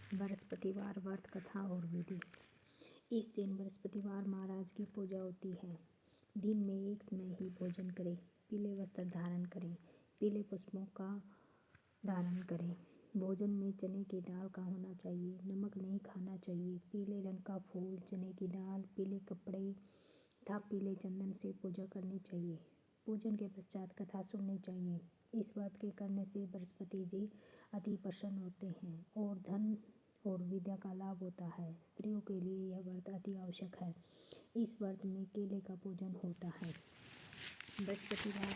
बृहस्पतिवार व्रत कथा और विधि। इस दिन बृहस्पतिवार महाराज की पूजा होती है। दिन में एक समय ही भोजन करें, पीले वस्त्र धारण करें, पीले पुष्पों का धारण करें। भोजन में चने की दाल का होना चाहिए, नमक नहीं खाना चाहिए। पीले रंग का फूल, चने की दाल, पीले कपड़े तथा पीले चंदन से पूजा करनी चाहिए। पूजन के पश्चात कथा सुननी चाहिए। इस व्रत के करने से बृहस्पति जी अति प्रसन्न होते हैं और धन और विद्या का लाभ होता है। स्त्रियों के लिए यह व्रत अति आवश्यक है। इस व्रत में केले का पूजन होता है। बृहस्पतिवार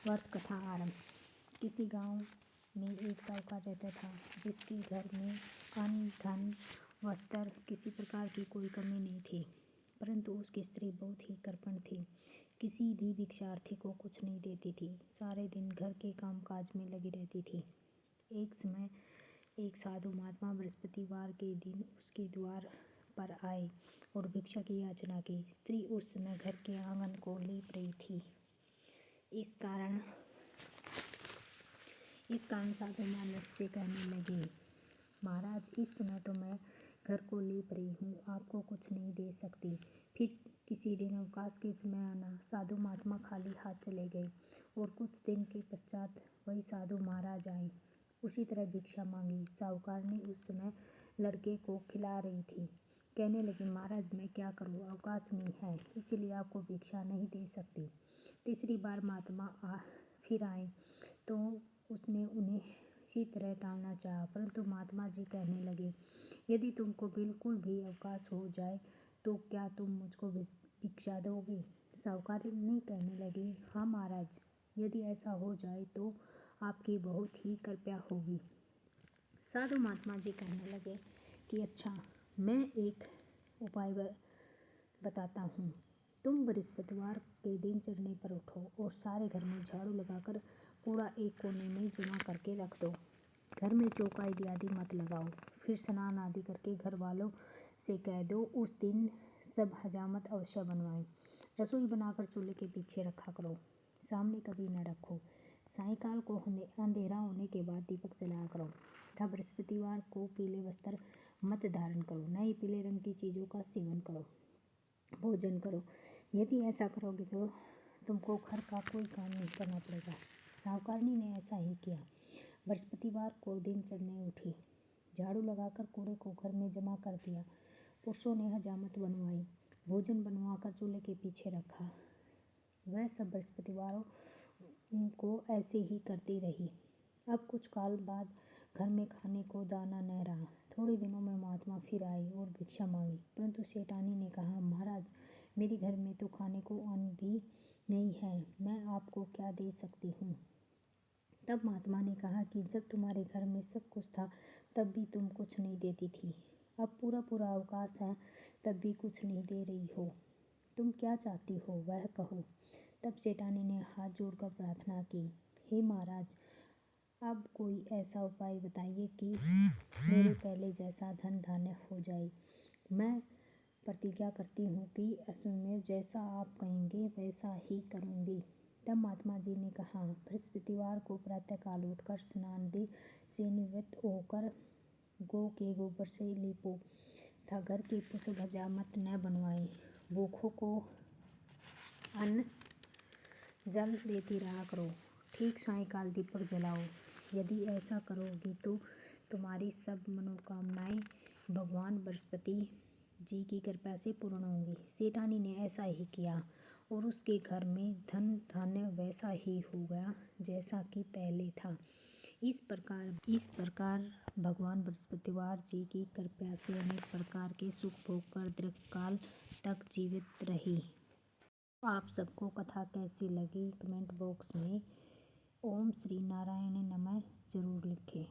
व्रत कथा आरंभ। किसी गांव में एक साहूकार रहता था, जिसके घर में अन्न, धन, वस्त्र, किसी प्रकार की कोई कमी नहीं थी। परंतु उसकी स्त्री बहुत ही कृपण थी। किसी भी भिक्षार्थी को कुछ नहीं देती थी। सारे दिन घर के कामकाज में लगी रहती थी। एक समय एक साधु महात्मा बृहस्पतिवार के दिन उसके द्वार पर आए और भिक्षा की याचना की। स्त्री उस समय घर के आंगन को लीप रही थी। इस कारण साधु महाराज से कहने लगे, महाराज, इस समय तो मैं घर को लीप रही हूँ, आपको कुछ नहीं दे सकती। फिर किसी दिन अवकाश के समय आना। साधु महात्मा खाली हाथ चले गए और कुछ दिन के पश्चात वही साधु महाराज आए। उसी तरह भिक्षा मांगी। साहूकार ने उस समय लड़के को खिला रही थी। कहने लगी, महाराज, मैं क्या करूँ, अवकाश नहीं है, इसीलिए आपको भिक्षा नहीं दे सकती। तीसरी बार महात्मा फिर आए तो उसने उन्हें इसी तरह टालना चाहा, परंतु महात्मा जी कहने लगे, यदि तुमको बिल्कुल भी अवकाश हो जाए तो क्या तुम मुझको भिक्षा दोगे? साहूकारनी कहने लगी, हाँ महाराज, यदि ऐसा हो जाए तो आपकी बहुत ही कृपा होगी। साधु महात्मा जी कहने लगे कि अच्छा, मैं एक उपाय बताता हूँ। तुम बृहस्पतिवार के दिन चढ़ने पर उठो और सारे घर में झाड़ू लगाकर कूड़ा एक कोने में जमा करके रख दो। घर में चौका इत्यादि मत लगाओ। फिर स्नान आदि करके घर वालों से कह दो उस दिन सब हजामत अवश्य बनवाएं। रसोई बनाकर चूल्हे के पीछे रखा करो, सामने कभी न रखो। सायंकाल को अंधेरा होने के बाद दीपक जलाया करो तथा बृहस्पतिवार को पीले वस्त्र मत धारण करो, न ही पीले रंग की चीज़ों का सेवन करो, भोजन करो। यदि ऐसा करोगे तो तुमको घर का कोई काम नहीं करना पड़ेगा। साहूकारनी ने ऐसा ही किया। बृहस्पतिवार को दिन चढ़ने उठी, झाड़ू लगाकर कूड़े को घर में जमा कर दिया। पुरुषों ने हजामत बनवाई, भोजन बनवाकर चूल्हे के पीछे रखा। वह सब बृहस्पतिवारों को ऐसे ही करती रही। अब कुछ काल बाद घर में खाने को दाना न रहा। थोड़े दिनों में महात्मा फिर आए और भिक्षा मांगी, परंतु सेठानी ने कहा, महाराज, मेरे घर में तो खाने को अन्न भी नहीं है, मैं आपको क्या दे सकती हूँ। तब महात्मा ने कहा कि जब तुम्हारे घर में सब कुछ था तब भी तुम कुछ नहीं देती थी। अब पूरा अवकाश है तब भी कुछ नहीं दे रही हो। तुम क्या चाहती हो वह कहो। तब सेठानी ने हाथ जोड़कर प्रार्थना की, हे महाराज, अब कोई ऐसा उपाय बताइए कि मेरे पहले जैसा धन धान्य हो जाए। मैं प्रतिज्ञा करती हूँ कि अश्वमेध जैसा आप कहेंगे वैसा ही करूँगी। तब महात्मा जी ने कहा, बृहस्पतिवार को प्रातःकाल उठकर स्नान से निवृत्त होकर गौ के गोबर से लीपो तथा घर के पुष्प हजामत न बनवाएं। भूखों को अन्न जल देती रहा करो। ठीक सायंकाल दीपक जलाओ। यदि ऐसा करोगी तो तुम्हारी सब मनोकामनाएं भगवान बृहस्पति जी की कृपा से पूर्ण होंगी। सेठानी ने ऐसा ही किया और उसके घर में धन धान्य वैसा ही हो गया जैसा कि पहले था। इस प्रकार भगवान बृहस्पतिवार जी की कृपा से अनेक प्रकार के सुख भोग कर दीर्घकाल तक जीवित रही। आप सबको कथा कैसी लगी कमेंट बॉक्स में ओम श्री नारायण नमः जरूर लिखें।